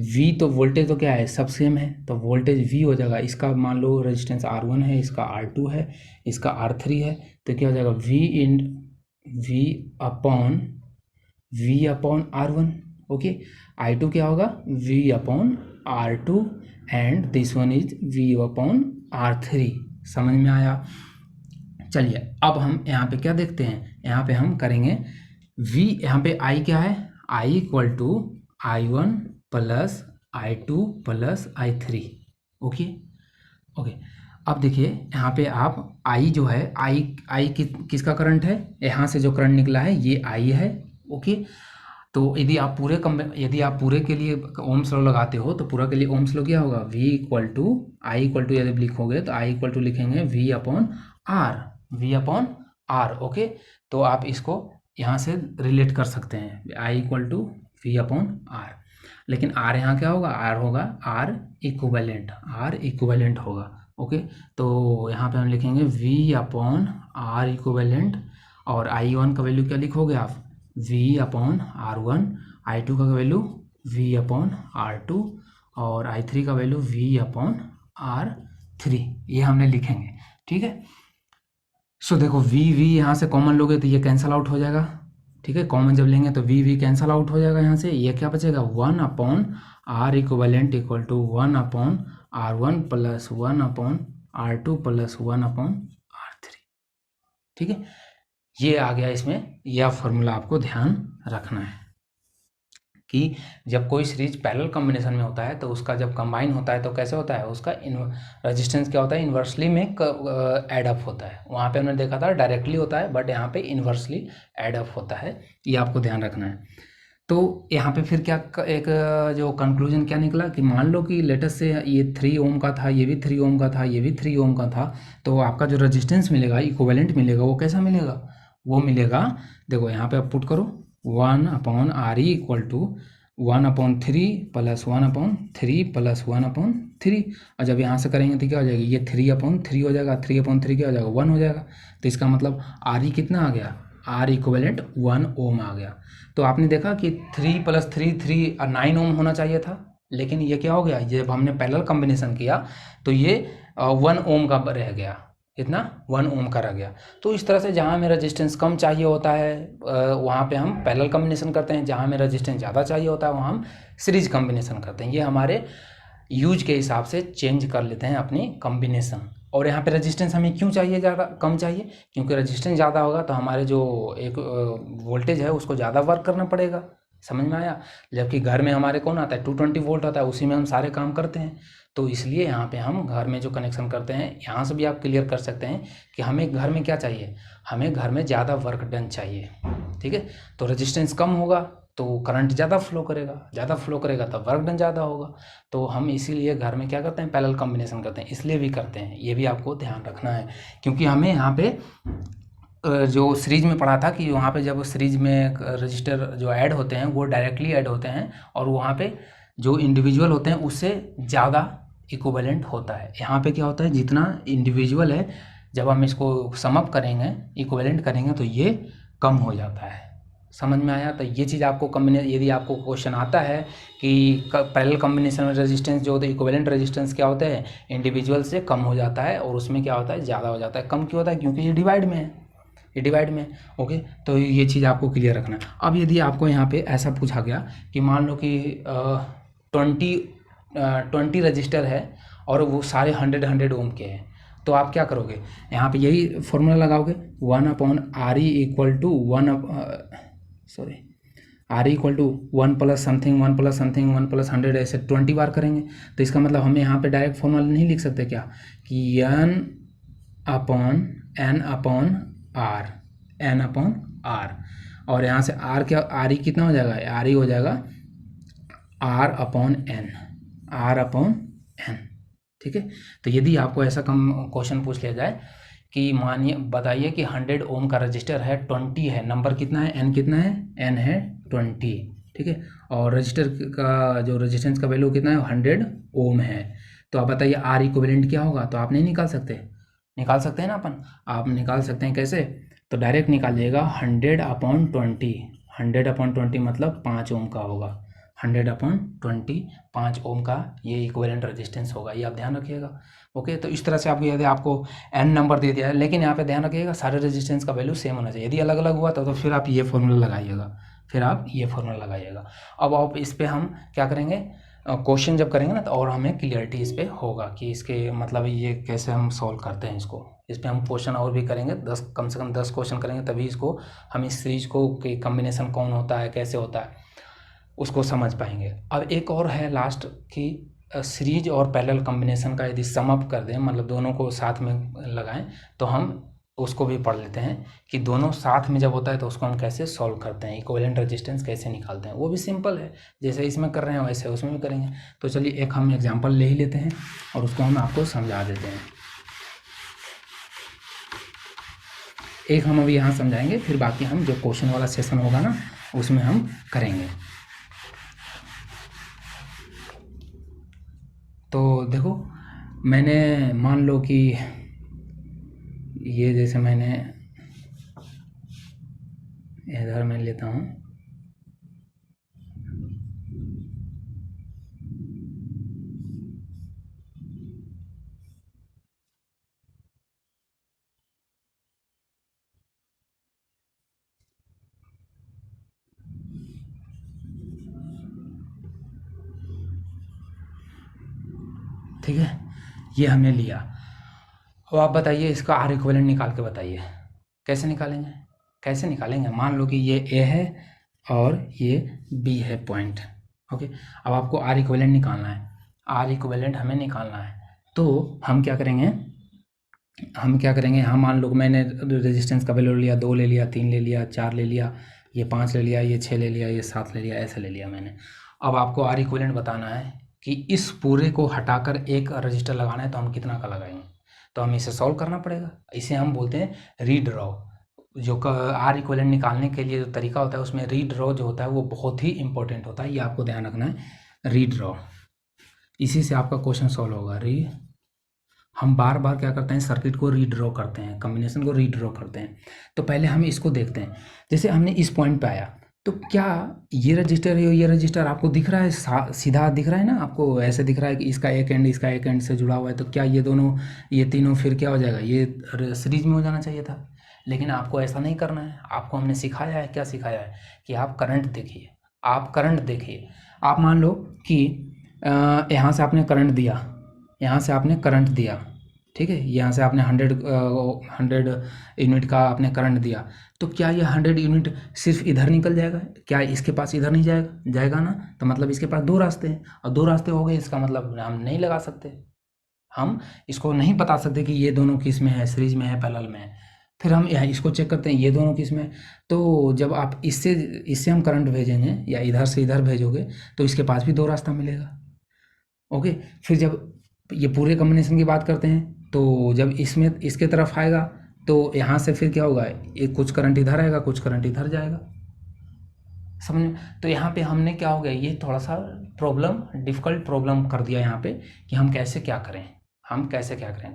V। तो वोल्टेज तो क्या है, सब सेम है, तो वोल्टेज V हो जाएगा। इसका मान लो रेजिस्टेंस R1 है, इसका R2 है, इसका R3 है, तो क्या हो जाएगा, V upon R1। Okay, I2 क्या होगा, V upon R2 and this one is V upon R3। समझ में आया? चलिए, अब हम यहाँ पे क्या देखते हैं, यहाँ पे हम करेंगे V, यहाँ पे I क्या है, I equal to I1 plus I2 plus I3। Okay okay, अब देखिए यहाँ पे आप I जो है, I किसका करंट है, यहाँ से जो करंट निकला है ये I है। ओके, तो यदि आप पूरे के लिए ओम्स लॉ लगाते हो, तो पूरा के लिए ओम्स लॉ क्या होगा, V equal to I equal to यदि लिखोगे तो I इक्वल टू लिखेंगे V अपॉन R। ओके, तो आप इसको यहाँ से रिलेट कर सकते हैं, I equal to V upon R। लेकिन R यहाँ क्या होगा, R होगा R इक्विवेलेंट होगा। ओके, तो यहाँ पे हम लिखेंगे V अपॉन R इक्विवेलेंट, और I1 का वैल्यू क्या लिखोगे आप, V अपॉन R1, I2 का वैल्यू V अपॉन R2, और I3 का वैल्यू V अपॉन R3, ये हमने लिखेंगे। ठीक है, सो देखो V यहाँ से कॉमन लोगे तो ये कैंसल आउट हो जाएगा। ठीक है, कॉमन जब लेंगे तो V कैंसल आउट हो जाएगा यहाँ से। ये क्या बचेगा, 1 upon R equivalent equal to 1 upon R1 plus 1 upon R2 plus 1 upon R3। ठीक है, ये आ गया इसमें। यह फॉर्मूला आपको ध्यान रखना है कि जब कोई सीरीज पैरेलल कॉम्बिनेशन में होता है तो उसका जब कंबाइन होता है तो कैसे होता है, उसका रेजिस्टेंस क्या होता है, इन्वर्सली में एड अप होता है। वहाँ पे हमने देखा था डायरेक्टली होता है, बट यहाँ पे इन्वर्सली एड अप होता है, ये आपको ध्यान रखना है। तो यहाँ पे फिर क्या एक जो कंक्लूजन क्या निकला कि मान लो कि लेटेस्ट से ये 3 ओम का था, ये भी 3 ओम का था, ये भी 3 ओम का था, तो आपका जो रेजिस्टेंस मिलेगा, इक्विवेलेंट मिलेगा, वो कैसा मिलेगा, वो मिलेगा, देखो यहाँ पे आप पुट करो 1 upon RE equal to 1 upon 3 plus 1 upon 3 plus 1 upon 3। और जब यहाँ से करेंगे तो क्या हो जाएगी, ये 3 अपॉन 3 हो जाएगा, 3 अपॉन 3 क्या हो जाएगा, 1 हो जाएगा। तो इसका मतलब RE कितना आ गया, R इक्विवेलेंट 1 ओम आ गया। तो आपने देखा कि 3 प्लस 3 और 9 ओम होना चाहिए था, लेकिन ये क्या हो गया, जब हमने पैरेलल कॉम्बिनेशन किया तो ये 1 ओम का रह गया, इतना 1 ओम का रह गया। तो इस तरह से जहाँ हमें रेजिस्टेंस कम चाहिए होता है वहाँ पे हम पैरेलल कॉम्बिनेशन करते हैं, जहाँ हमें रेजिस्टेंस ज़्यादा चाहिए होता है वहाँ हम सीरीज कॉम्बिनेशन करते हैं। ये हमारे यूज के हिसाब से चेंज कर लेते हैं अपनी कॉम्बिनेशन। और यहाँ पे रेजिस्टेंस हमें क्यों चाहिए, ज़्यादा कम चाहिए, क्योंकि रेजिस्टेंस ज़्यादा होगा तो हमारे जो एक वोल्टेज है उसको ज़्यादा वर्क करना पड़ेगा। समझ में आया? जबकि घर में हमारे कौन आता है, 220 वोल्ट आता है, उसी में हम सारे काम करते हैं। तो इसलिए यहाँ पे हम घर में जो कनेक्शन करते हैं, यहाँ से भी आप क्लियर कर सकते हैं कि हमें घर में क्या चाहिए, हमें घर में ज़्यादा वर्क डन चाहिए। ठीक है, तो रेजिस्टेंस कम होगा तो करंट ज़्यादा फ्लो करेगा तब वर्क डन ज़्यादा होगा। तो हम इसीलिए घर में क्या करते हैं, पैरेलल कॉम्बिनेशन करते हैं, इसलिए भी करते हैं, ये भी आपको ध्यान रखना है। क्योंकि हमें यहाँ पे जो सीरीज में पढ़ा था कि वहाँ पे जब सीरीज में रजिस्टर जो ऐड होते हैं वो डायरेक्टली ऐड होते हैं और वहाँ पे जो इंडिविजुअल होते हैं उससे ज़्यादा इक्विवेलेंट होता है। यहाँ पे क्या होता है, जितना इंडिविजुअल है जब हम इसको सम अप करेंगे, इक्विवेलेंट करेंगे तो ये कम हो जाता है। समझ में आया? तो ये चीज़ आपको यदि आपको क्वेश्चन आता है कि पैरेलल कॉम्बिनेशन में रेजिस्टेंस जो होता है, इक्विवेलेंट रेजिस्टेंस क्या होता है, इंडिविजुअल से कम हो जाता है और उसमें क्या होता है, ज़्यादा हो जाता है। कम क्यों होता है? क्योंकि ये डिवाइड में है, ये डिवाइड में। ओके, तो ये चीज़ आपको क्लियर रखना है। अब यदि आपको यहाँ पे ऐसा पूछा गया कि मान लो कि 20 रजिस्टर है और वो सारे 100 ओम के हैं, तो आप क्या करोगे, यहाँ पे यही फॉर्मूला लगाओगे, 1/RE equal to 1 plus something 1 plus something 1 plus 100, ऐसे 20 बार करेंगे। तो इसका मतलब हम यहाँ पे डायरेक्ट फॉर्मूला नहीं लिख सकते क्या कि n अपॉन r, और यहाँ से r क्या, RE कितना हो जाएगा, RE हो जाएगा r अपॉन n। ठीक है, तो यदि आपको ऐसा क्वेश्चन पूछ लिया जाए कि मानिए बताइए कि 100 ओम का रजिस्टर है, 20 है, नंबर कितना है, n कितना है, n है 20, ठीक है, और रजिस्टर का जो रेजिस्टेंस का वैल्यू कितना है, 100 ओम है, तो आप बताइए R इक्विवेलेंट क्या होगा। तो आप नहीं निकाल सकते, निकाल सकते हैं ना अपन, आप निकाल सकते हैं कैसे, तो डायरेक्ट निकालिएगा 100/20, 100/20 मतलब 5 ओम का होगा, 100/20 5 ओम का ये इक्विवेलेंट रेजिस्टेंस होगा, ये आप ध्यान रखिएगा। ओके, तो इस तरह से आपको यदि आपको n नंबर दे दिया है, लेकिन यहाँ पे ध्यान रखिएगा सारे रेजिस्टेंस का वैल्यू सेम होना चाहिए। यदि अलग अलग हुआ तो फिर आप ये फॉर्मूला लगाइएगा, अब आप इस पर हम क्या करेंगे, क्वेश्चन जब करेंगे ना तो और हमें क्लियरिटी इस पर होगा कि इसके मतलब ये कैसे हम सॉल्व करते हैं इसको। इस पर हम क्वेश्चन और भी करेंगे, कम से कम 10 क्वेश्चन करेंगे, तभी इसको हम इस सीरीज को कि कॉम्बिनेशन कौन होता है, कैसे होता है, उसको समझ पाएंगे। अब एक और है लास्ट कि सीरीज और पैरेलल कॉम्बिनेशन का यदि सम अप कर दें, मतलब दोनों को साथ में लगाएं, तो हम उसको भी पढ़ लेते हैं कि दोनों साथ में जब होता है तो उसको हम कैसे सॉल्व करते हैं, इक्विवेलेंट रेजिस्टेंस कैसे निकालते हैं। वो भी सिंपल है, जैसे इसमें कर रहे हैं वैसे उसमें भी करेंगे। तो चलिए एक हम एग्जांपल ले ही लेते हैं और उसको हम आपको समझा देते हैं। एक हम अभी यहाँ समझाएंगे, फिर बाकी हम जो क्वेश्चन वाला सेशन होगा ना उसमें हम करेंगे। तो देखो, मैंने मान लो कि ये जैसे मैंने इधर मैं लेता हूँ, ठीक है, ये हमने लिया। अब आप बताइए इसका R इक्विवेलेंट निकाल के बताइए, कैसे निकालेंगे। मान लो कि ये A है और ये B है पॉइंट। ओके, अब आपको R इक्विवेलेंट निकालना है, हमें निकालना है। तो हम क्या करेंगे, यहाँ मान लो मैंने रेजिस्टेंस का वैल्यू लिया, 2 ले लिया, 3 ले लिया, 4 ले लिया, ये 5 ले लिया, ये 6 ले लिया, ये 7 ले लिया, ऐसे ले लिया मैंने। अब आपको R इक्विवेलेंट बताना है कि इस पूरे को हटाकर एक रजिस्टर लगाना है तो हम कितना का लगाएंगे। तो हमें इसे सॉल्व करना पड़ेगा, इसे हम बोलते हैं रीड्रॉ। जो R इक्विवेलेंट निकालने के लिए जो तरीका होता है उसमें रीड्रॉ जो होता है वो बहुत ही इंपॉर्टेंट होता है, ये आपको ध्यान रखना है, रीड्रॉ। इसी से आपका क्वेश्चन सॉल्व होगा। हम बार बार क्या करते हैं, सर्किट को रीड्रॉ करते हैं, कॉम्बिनेशन को रीड्रॉ करते हैं। तो पहले हम इसको देखते हैं, जैसे हमने इस पॉइंट पे आया तो क्या ये रजिस्टर आपको दिख रहा है, सीधा दिख रहा है ना, आपको ऐसे दिख रहा है कि इसका एक एंड से जुड़ा हुआ है, तो क्या ये तीनों फिर क्या हो जाएगा, ये सीरीज में हो जाना चाहिए था। लेकिन आपको ऐसा नहीं करना है, आपको हमने सिखाया है, क्या सिखाया है कि आप करंट देखिए, आप मान लो कि यहाँ से आपने करंट दिया, ठीक है, यहाँ से आपने 100 यूनिट का आपने करंट दिया, तो क्या ये 100 यूनिट सिर्फ इधर निकल जाएगा, क्या इसके पास इधर नहीं जाएगा ना, तो मतलब इसके पास 2 रास्ते हैं, और 2 रास्ते हो गए, इसका मतलब हम नहीं लगा सकते, हम इसको नहीं बता सकते कि ये दोनों किस में है, सीरीज में है, पैरेलल में है। फिर हम यहाँ इसको चेक करते हैं, ये दोनों किस में है, तो जब आप इससे हम करंट भेजेंगे या इधर से इधर भेजोगे तो इसके पास भी 2 रास्ता मिलेगा। ओके, फिर जब ये पूरे कॉम्बिनेशन की बात करते हैं तो जब इसमें इसके तरफ आएगा तो यहाँ से फिर क्या होगा, एक कुछ करंट इधर आएगा, कुछ करंट इधर जाएगा, समझ में। तो यहाँ पे हमने क्या हो गया, ये थोड़ा सा डिफ़िकल्ट प्रॉब्लम कर दिया यहाँ पे कि हम कैसे क्या करें,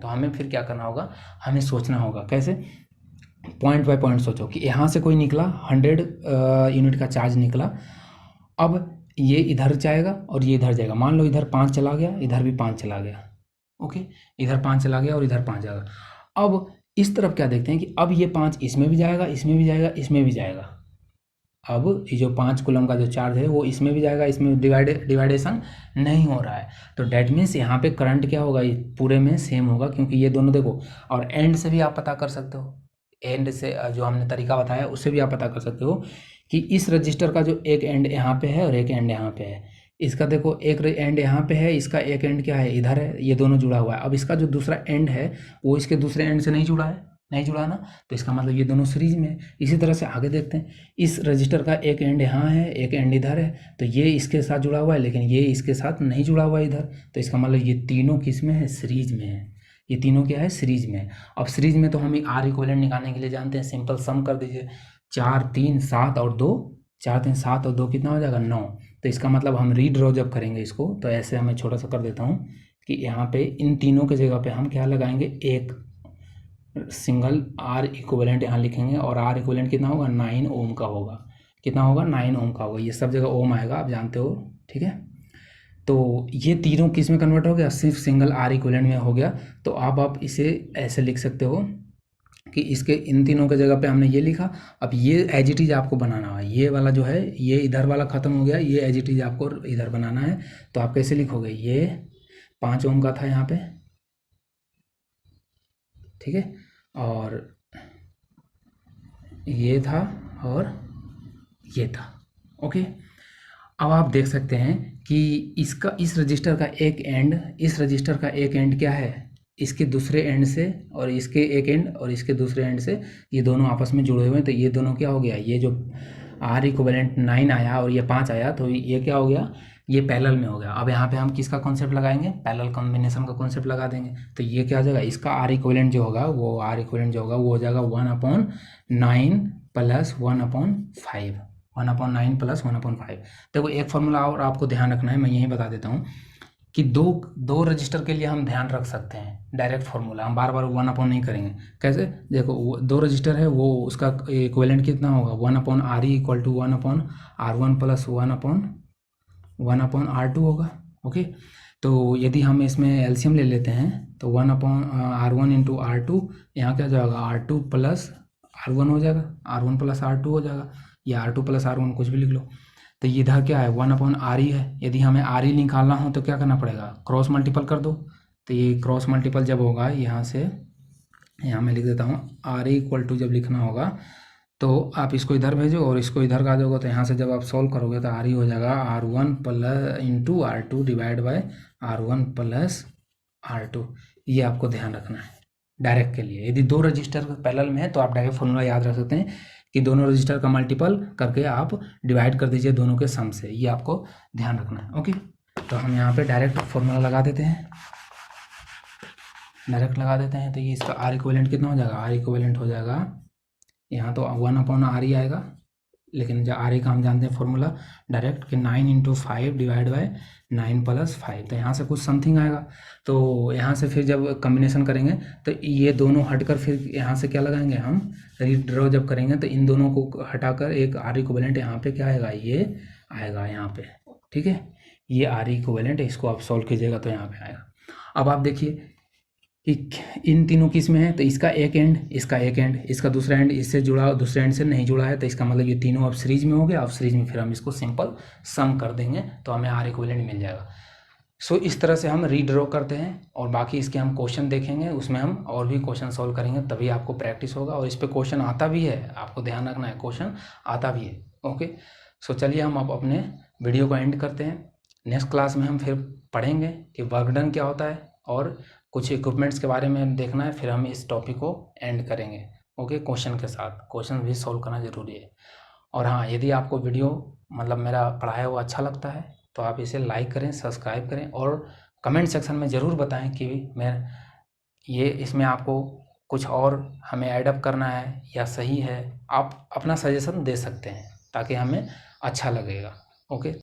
तो हमें फिर क्या करना होगा, हमें सोचना होगा कैसे, पॉइंट बाय पॉइंट सोचो कि यहाँ से कोई निकला 100 यूनिट का चार्ज निकला, अब ये इधर जाएगा और ये इधर जाएगा, मान लो इधर 5 चला गया, इधर भी 5 चला गया, ओके, इधर 5 चला गया और इधर 5 जाएगा। अब इस तरफ क्या देखते हैं कि अब ये 5 इसमें भी जाएगा, इसमें भी जाएगा, इसमें भी जाएगा। अब ये जो 5 कूलम का जो चार्ज है वो इसमें भी जाएगा, इसमें डिवाइडेशन नहीं हो रहा है, तो डैट मीन्स यहाँ पे करंट क्या होगा, ये पूरे में सेम होगा, क्योंकि ये दोनों देखो, और एंड से भी आप पता कर सकते हो, एंड से जो हमने तरीका बताया उससे भी आप पता कर सकते हो कि इस रजिस्टर का जो एक एंड यहाँ पे है और एक एंड यहाँ पे है, इसका देखो एक एंड यहाँ पे है, इसका एक एंड क्या है, इधर है, ये दोनों जुड़ा हुआ है। अब इसका जो दूसरा एंड है वो इसके दूसरे एंड से नहीं जुड़ा है ना, तो इसका मतलब ये दोनों सीरीज में है। इसी तरह से आगे देखते हैं, इस रजिस्टर का एक एंड यहाँ है, एक एंड इधर है, तो ये इसके साथ जुड़ा हुआ है, लेकिन ये इसके साथ नहीं जुड़ा हुआ है इधर, तो इसका मतलब ये तीनों किस में है, सीरीज में है, ये तीनों क्या है, सीरीज में। अब सीरीज में तो हम आर इक्विवेलेंट निकालने के लिए जानते हैं, सिंपल सम कर दीजिए, 4 3 7 और 2, 4 3 7 और 2 कितना हो जाएगा, 9। तो इसका मतलब हम रीड्रॉ जब करेंगे इसको, तो ऐसे हमें छोटा सा कर देता हूँ कि यहाँ पे इन तीनों के जगह पे हम क्या लगाएंगे, एक सिंगल आर इक्विवेलेंट यहाँ लिखेंगे, और आर इक्विवेलेंट कितना होगा, 9 ओम का होगा, कितना होगा, 9 ओम का होगा, ये सब जगह ओम आएगा, आप जानते हो, ठीक है। तो ये तीनों किस में कन्वर्ट हो गया, सिर्फ सिंगल आर इक्विवेलेंट में हो गया। तो अब आप इसे ऐसे लिख सकते हो कि इसके इन तीनों के जगह पे हमने ये लिखा, अब ये एज इट इज आपको बनाना है, ये वाला जो है ये इधर वाला ख़त्म हो गया, ये एज इट इज आपको इधर बनाना है। तो आप कैसे लिखोगे, ये 5 ओम का था यहाँ पे, ठीक है, और ये था और ये था, ओके। अब आप देख सकते हैं कि इसका इस रजिस्टर का एक एंड क्या है, इसके दूसरे एंड से, और इसके एक एंड और इसके दूसरे एंड से, ये दोनों आपस में जुड़े हुए हैं, तो ये दोनों क्या हो गया, ये जो आर इक्विवेलेंट 9 आया और ये 5 आया, तो ये क्या हो गया, ये पैरेलल में हो गया। अब यहाँ पे हम किसका कॉन्सेप्ट लगाएंगे, पैरेलल कॉम्बिनेशन का कॉन्सेप्ट लगा देंगे, तो ये क्या हो जाएगा, इसका आर इक्विवेलेंट जो होगा वो हो जाएगा 1/9 प्लस 1/5, 1/9 प्लस 1/5। देखो एक फॉर्मूला और आपको ध्यान रखना है, मैं यही बता देता हूँ कि दो रजिस्टर के लिए हम ध्यान रख सकते हैं डायरेक्ट फार्मूला, हम बार बार 1/, नहीं करेंगे। कैसे, देखो 2 रजिस्टर है, वो उसका इक्विवेलेंट कितना होगा, 1/RE equal to 1/R1 plus 1/R2 होगा, ओके। तो यदि हम इसमें एलसीएम ले लेते हैं तो 1/R1 इंटू R2, यहाँ क्या जाएगा, R2 प्लस R1 हो जाएगा, R1 प्लस R2 हो जाएगा, या R2 प्लस R1 कुछ भी लिख लो। तो ये इधर क्या है, 1/RE है, यदि हमें RE निकालना हो तो क्या करना पड़ेगा, क्रॉस मल्टीपल कर दो। तो ये क्रॉस मल्टीपल जब होगा, यहाँ से यहाँ मैं लिख देता हूँ, RE इक्वल टू जब लिखना होगा तो आप इसको इधर भेजो और इसको इधर का दोगे, तो यहाँ से जब आप सॉल्व करोगे तो RE हो जाएगा R1 plus into R2 divide by R1 plus R2। ये आपको ध्यान रखना है डायरेक्ट के लिए। यदि 2 रजिस्टर पैरेलल में है तो आप डायरेक्ट फॉर्मूला याद रख सकते हैं कि दोनों रजिस्टर का मल्टीपल करके आप डिवाइड कर दीजिए दोनों के सम से, ये आपको ध्यान रखना है, ओके। तो हम यहाँ पे डायरेक्ट फॉर्मूला लगा देते हैं, तो ये इसका आर इक्विवेलेंट कितना हो जाएगा, आर इक्विवेलेंट हो जाएगा यहाँ तो 1/RE आएगा, लेकिन जब RE का हम जानते हैं फॉर्मूला डायरेक्ट कि 9 इंटू 5 डिवाइड बाय 9 प्लस 5, तो यहाँ से कुछ समथिंग आएगा। तो यहाँ से फिर जब कम्बिनेशन करेंगे तो ये दोनों हटकर फिर यहाँ से क्या लगाएंगे, हम रीड्रॉ जब करेंगे तो इन दोनों को हटाकर एक आर इक्विवेलेंट यहाँ पे क्या आएगा, ये आएगा यहाँ पे, ठीक है। ये आर इक्विवेलेंट, इसको आप सॉल्व कीजिएगा तो यहाँ पे आएगा। अब आप देखिए इन तीनों किस में है, तो इसका एक एंड, इसका दूसरा एंड इससे जुड़ा, दूसरे एंड से नहीं जुड़ा है, तो इसका मतलब ये तीनों अब सीरीज में हो गया। अब सीरीज में फिर हम इसको सिंपल सम कर देंगे तो हमें आर इक्विवेलेंट मिल जाएगा। सो इस तरह से हम रीड्रॉ करते हैं, और बाकी इसके हम क्वेश्चन देखेंगे, उसमें हम और भी क्वेश्चन सॉल्व करेंगे, तभी आपको प्रैक्टिस होगा। और इस पर क्वेश्चन आता भी है, आपको ध्यान रखना है, क्वेश्चन आता भी है, ओके। सो चलिए हम अब अपने वीडियो को एंड करते हैं। नेक्स्ट क्लास में हम फिर पढ़ेंगे कि वर्क डन क्या होता है और कुछ इक्विपमेंट्स के बारे में देखना है, फिर हम इस टॉपिक को एंड करेंगे, ओके। क्वेश्चन के साथ, क्वेश्चन भी सॉल्व करना ज़रूरी है। और हाँ, यदि आपको वीडियो मतलब मेरा पढ़ाया हुआ अच्छा लगता है तो आप इसे लाइक करें, सब्सक्राइब करें, और कमेंट सेक्शन में ज़रूर बताएं कि मैं ये इसमें आपको कुछ और हमें ऐडअप करना है या सही है, आप अपना सजेशन दे सकते हैं ताकि हमें अच्छा लगेगा। ओके।